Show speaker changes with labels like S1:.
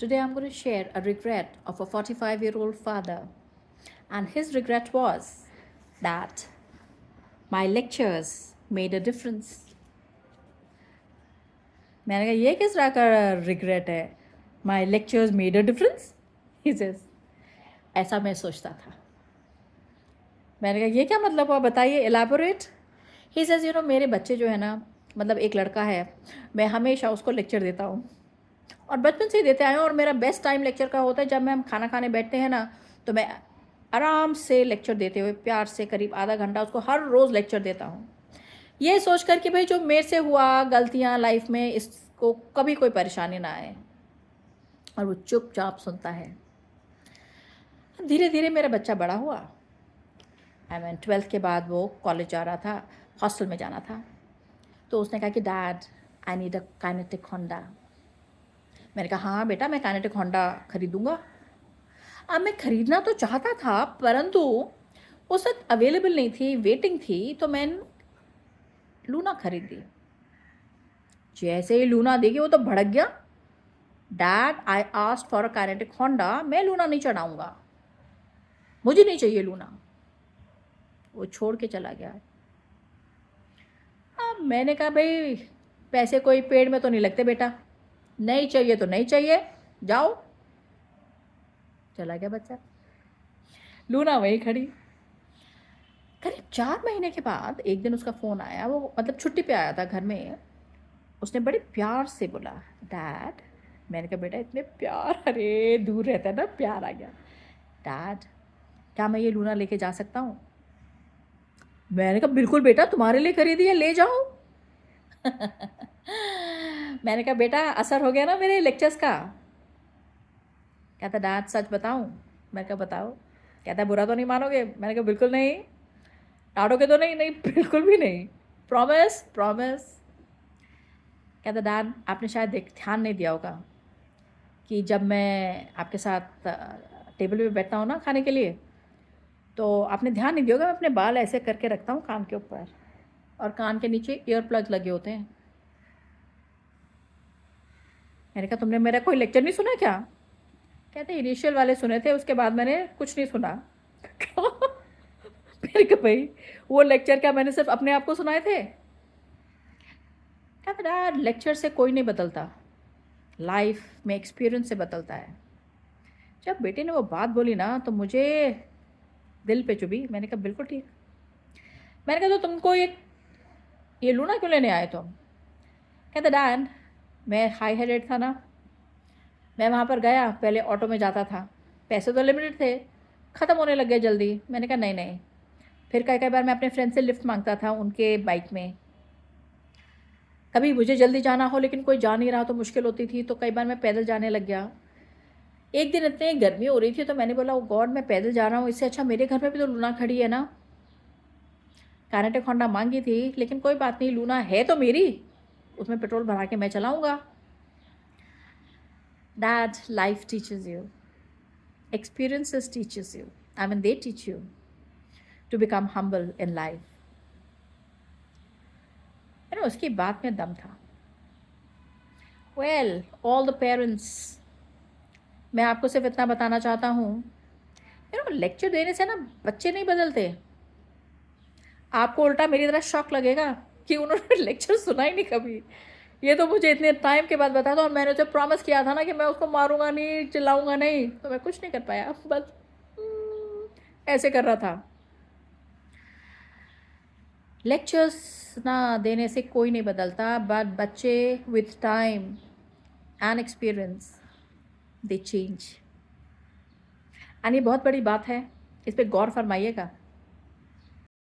S1: Today I'm going to share a regret of a 45-year-old father. And his regret was that my lectures made a difference. मैंने कहा ये किस तरह का regret है? माई lectures made a difference. He says ऐसा मैं सोचता था. मैंने कहा ये क्या मतलब हुआ, बताइए, elaborate. He says you know मेरे बच्चे जो है ना, मतलब एक लड़का है, मैं हमेशा उसको लेक्चर देता हूँ और बचपन से ही देते आए हैं. और मेरा बेस्ट टाइम लेक्चर का होता है जब मैं हम खाना खाने बैठते हैं ना, तो मैं आराम से लेक्चर देते हुए प्यार से करीब आधा घंटा उसको हर रोज़ लेक्चर देता हूँ, ये सोच कर कि भाई जो मेरे से हुआ गलतियाँ लाइफ में, इसको कभी कोई परेशानी ना आए. और वो चुपचाप सुनता है. धीरे धीरे मेरा बच्चा बड़ा हुआ. आई मीन 12th के बाद वो कॉलेज जा रहा था, हॉस्टल में जाना था. तो उसने कहा कि dad I need a kinetic Honda. मैंने कहा हाँ बेटा, मैं काइनेटिक होंडा खरीदूँगा. अब मैं ख़रीदना तो चाहता था, परंतु उस वक्त अवेलेबल नहीं थी, वेटिंग थी, तो मैंने लूना खरीद दी. जैसे ही लूना देखी वो तो भड़क गया. Dad I asked for a kinetic Honda, मैं लूना नहीं चढ़ाऊँगा, मुझे नहीं चाहिए लूना. वो छोड़ के चला गया. अब मैंने कहा भाई पैसे कोई पेड़ में तो नहीं लगते बेटा, नहीं चाहिए तो नहीं चाहिए, जाओ. चला गया बच्चा. लूना वहीं खड़ी. करीब 4 महीने के बाद एक दिन उसका फ़ोन आया. वो मतलब छुट्टी पे आया था घर में. उसने बड़े प्यार से बोला डैड. मैंने कहा बेटा इतने प्यार, अरे दूर रहता है ना, प्यार आ गया. डैड क्या मैं ये लूना लेके जा सकता हूँ? मैंने कहा बिल्कुल बेटा, तुम्हारे लिए खरीदी है, ले जाओ. मैंने कहा बेटा असर हो गया ना मेरे लेक्चर्स का? कहता डैड सच बताऊँ? मैंने कहा बताओ. कहता बुरा तो नहीं मानोगे? मैंने कहा बिल्कुल नहीं. डांटोगे तो नहीं? नहीं बिल्कुल भी नहीं. Promise promise. कहता डैड आपने शायद ध्यान नहीं दिया होगा कि जब मैं आपके साथ टेबल पे बैठता हूँ ना खाने के लिए, तो आपने ध्यान नहीं दिया होगा, मैं अपने बाल ऐसे करके रखता हूँ कान के ऊपर और कान के नीचे ईयर प्लग लगे होते हैं. मैंने कहा तुमने मेरा कोई लेक्चर नहीं सुना क्या? कहते इनिशियल वाले सुने थे, उसके बाद मैंने कुछ नहीं सुना. मैंने कहा भाई वो लेक्चर क्या मैंने सिर्फ अपने आप को सुनाए थे? कहता यार लेक्चर से कोई नहीं बदलता, लाइफ में एक्सपीरियंस से बदलता है. जब बेटे ने वो बात बोली ना तो मुझे दिल पे चुभी. मैंने कहा बिल्कुल ठीक. मैंने कहा तो तुमको ये लूना क्यों लेने आए तुम? कहता डैड मैं हाई हेडेड था ना, मैं वहाँ पर गया, पहले ऑटो में जाता था, पैसे तो लिमिटेड थे, ख़त्म होने लग गए जल्दी. मैंने कहा नहीं नहीं. फिर कई बार मैं अपने फ्रेंड से लिफ्ट मांगता था उनके बाइक में. कभी मुझे जल्दी जाना हो लेकिन कोई जा नहीं रहा तो मुश्किल होती थी, तो कई बार मैं पैदल जाने लग गया. एक दिन इतनी गर्मी हो रही थी तो मैंने बोला ओ गॉड, मैं पैदल जा रहा हूँ, इससे अच्छा मेरे घर में भी तो लूना खड़ी है ना. काइनेटिक होंडा मांगी थी लेकिन कोई बात नहीं, लूना है तो मेरी, उसमें पेट्रोल भरा के मैं चलाऊँगा. Dad life teaches you, experiences teaches you, I mean they teach you to become humble in life. You know, उसकी बात में दम था. Well, all the parents, मैं आपको सिर्फ इतना बताना चाहता हूँ, you know, लेक्चर देने से ना बच्चे नहीं बदलते. आपको उल्टा मेरी तरह शॉक लगेगा कि उन्होंने लेक्चर सुना ही नहीं कभी. ये तो मुझे इतने टाइम के बाद बताया था, और मैंने उसे प्रॉमिस किया था ना कि मैं उसको मारूंगा नहीं, चिल्लाऊंगा नहीं, तो मैं कुछ नहीं कर पाया, बस ऐसे कर रहा था. लेक्चर्स ना देने से कोई नहीं बदलता, बट बच्चे with time and experience they change. And ये बहुत बड़ी बात है, इस पर गौर फरमाइएगा.